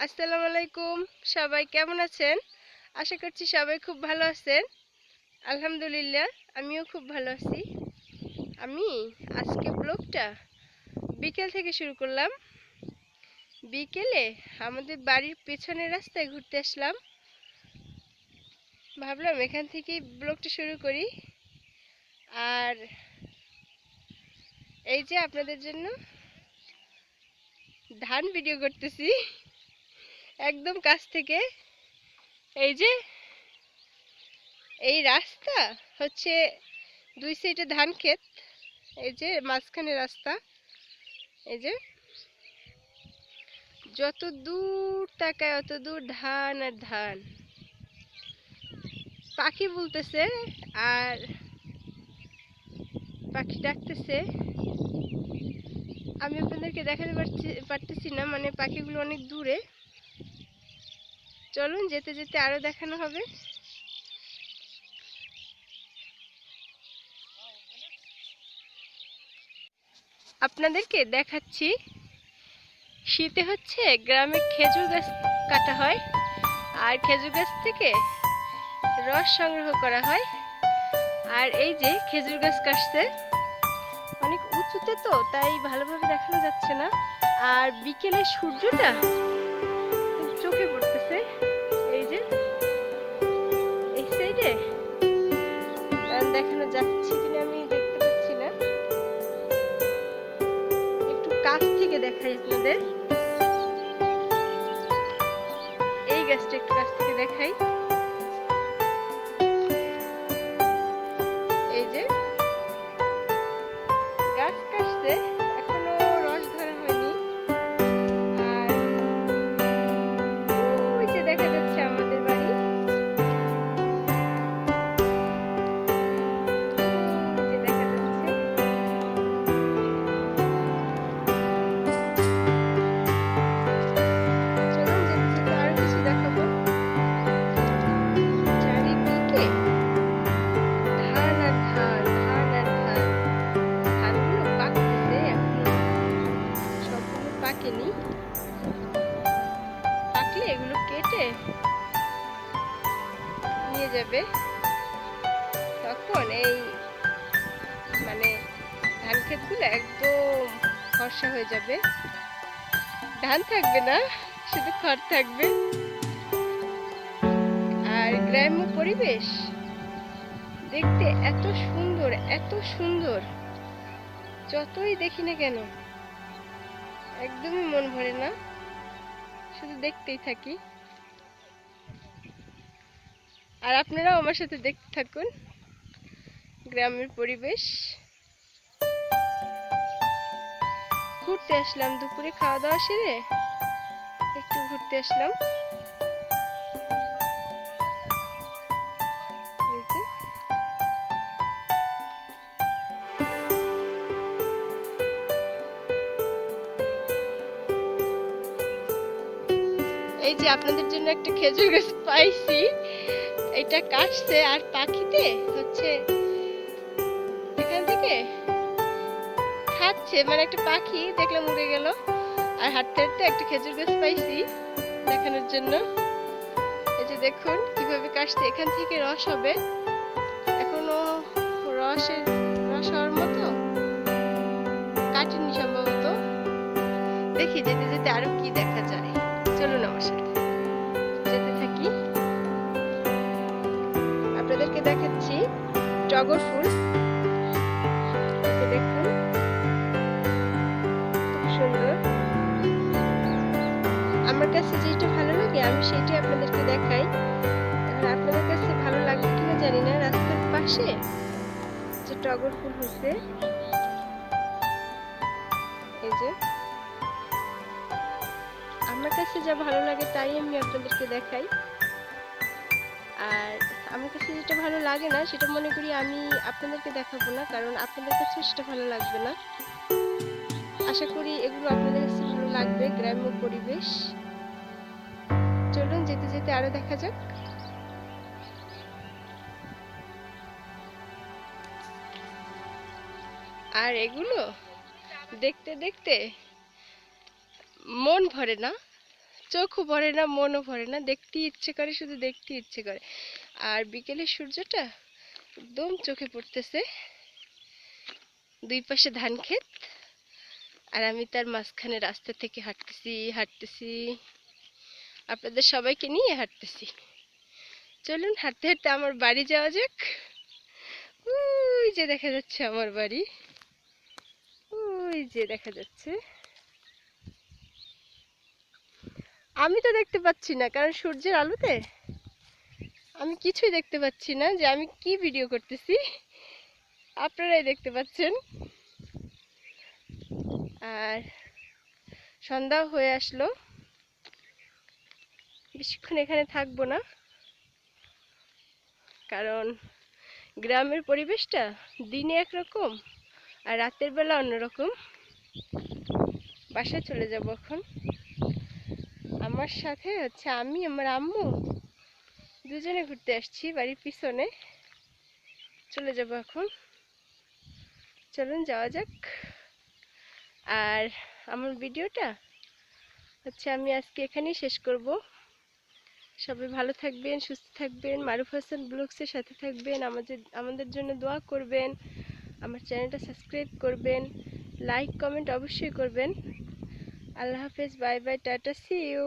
আসসালামু আলাইকুম। সবাই কেমন আছেন? আশা করছি সবাই খুব ভালো আছেন। আলহামদুলিল্লাহ, আমিও খুব ভালো আছি। আমি আজকে ব্লগটা বিকেল থেকে শুরু করলাম। বিকেলে আমাদের বাড়ির পেছনের রাস্তায় ঘুরতে আসলাম। ভাবলাম এখান থেকেই ব্লগটা শুরু করি। আর এই যে আপনাদের জন্য ধান ভিডিও করতেছি একদম কাছ থেকে। এই যে এই রাস্তা হচ্ছে দুই সাইডে ধান ক্ষেত। এই যে মাঝখানে রাস্তা। এই যে যত দূর তাকায় অত দূর ধান আর ধান। পাখি বলতেছে আর পাখি ডাকতেছে। আমি আপনাদেরকে দেখাতে পারতেছি না, মানে পাখিগুলো অনেক দূরে। চলুন যেতে যেতে আরো দেখানো হবে। আপনাদেরকে দেখাচ্ছি শীতে হচ্ছে গ্রামে খেজুর গাছ কাটা হয়, আর খেজুর গাছ থেকে রস সংগ্রহ করা হয়। আর এই যে খেজুর গাছ কাটছে অনেক উঁচুতে, তো তাই ভালোভাবে দেখানো যাচ্ছে না। আর বিকেলে সূর্যটা খুব চোখে পড়তেছে। এই যে এই সাইডে দেখানো যাচ্ছে কিনা আমি দেখতে পাচ্ছি না, একটু কাছ থেকে দেখাই আপনাদের। এই গাছটা একটু কাছ থেকে দেখাই। এই যে গাছ কাটছে, এখনো রস ধরা হয়নি। আর ওই যে দেখা যাচ্ছে আমাদের বাড়ি। ওই যে দেখা যাচ্ছে। চলুন যেতে যেতে আরো কিছু দেখাবো। চারিদিকে ধান আর ধান, ধান আর ধান। ধানগুলো পাকতেছে এখনো, সবগুলো পাকেনি। পাকলে এগুলো কেটে নিয়ে যাবে। তখন এই মানে ধান ক্ষেতগুলো একদম ফর্সা হয়ে যাবে। ধান থাকবে না, শুধু খড় থাকবে। আর গ্রাম্য পরিবেশ দেখতে এত সুন্দর, এত সুন্দর, যতই দেখি না কেন একদমই মন ভরে না, শুধু দেখতেই থাকি। আর আপনারাও আমার সাথে দেখতে থাকুন গ্রামের পরিবেশ। ঘুরতে আসলাম দুপুরে, খাওয়া দাওয়া সেরে একটু ঘুরতে আসলাম। এই যে এই যে আপনাদের জন্য একটা খেজুর গাছ পাইছি। এটা কাটছে আর পাখিতে হচ্ছে এখান থেকে খাচ্ছে, মানে একটা পাখি দেখলাম উড়ে গেল। আর হাঁটতে হাঁটতে একটা খেজুর গাছ পাইছি দেখানোর জন্য। এই যে দেখুন কিভাবে কাটছে, এখান থেকে রস হবে। এখনো রস হওয়ার মতো কাটেনি সম্ভবত। দেখি যেতে যেতে আরো কি দেখা যায়। চলুন আমার সাথে যেতে থাকি। আপনাদেরকে দেখাচ্ছি টগর ফুল। দেখুন খুব সুন্দর। আমার কাছে যেটা ভালো লাগে আমি সেটাই আপনাদেরকে দেখাই। এখন আপনাদের কাছে ভালো লাগবে কিনা জানি না। রাস্তার পাশে যে টগর ফুল হয়েছে, এই যে আমার কাছে যা ভালো লাগে তাই আমি আপনাদেরকে দেখাই। আর আমার কাছে যেটা ভালো লাগে না সেটা মনে করি আমি আপনাদেরকে দেখাবো না, কারণ আপনাদের কাছেও সেটা ভালো লাগবে না। আশা করি এগুলো আপনাদের কাছে ভালো লাগবে। গ্রাম্য পরিবেশ। চলুন যেতে যেতে আরো দেখা যাক। আর এগুলো দেখতে দেখতে মন ভরে না, চোখও ভরে না, মনও ভরে না, দেখতে ইচ্ছে করে, শুধু দেখতে ইচ্ছে করে। আর বিকেলের সূর্যটা একদম চোখে পড়তেছে, দুই পাশে ধান ক্ষেত, আর আমি তার মাঝখানে রাস্তা থেকে হাঁটতেছি হাঁটতেছি, আপনাদের সবাইকে নিয়ে হাঁটতেছি। চলুন হাঁটতে হাঁটতে আমার বাড়ি যাওয়া যাক। ওই যে দেখা যাচ্ছে আমার বাড়ি, ওই যে দেখা যাচ্ছে। আমি তো দেখতে পাচ্ছি না, কারণ সূর্যের আলোতে আমি কিছুই দেখতে পাচ্ছি না যে আমি কি ভিডিও করতেছি। আপনারাই দেখতে পাচ্ছেন। আর সন্ধ্যাও হয়ে আসলো, বেশিক্ষণ এখানে থাকবো না, কারণ গ্রামের পরিবেশটা দিনে একরকম আর রাতের বেলা অন্যরকম। বাসায় চলে যাব এখন। আমার সাথে হচ্ছে আমি, আমার আম্মু দুজনে ঘুরতে আসছি বাড়ির পিছনে। চলে যাব এখন, চলুন যাওয়া যাক। আর আমার ভিডিওটা হচ্ছে আমি আজকে এখানেই শেষ করব। সবাই ভালো থাকবেন, সুস্থ থাকবেন, মারুফ হাসান ব্লগসের সাথে থাকবেন, আমাদের জন্য দোয়া করবেন, আমার চ্যানেলটা সাবস্ক্রাইব করবেন, লাইক কমেন্ট অবশ্যই করবেন। আল্লাহ হাফেজ, bye bye, tata, see you.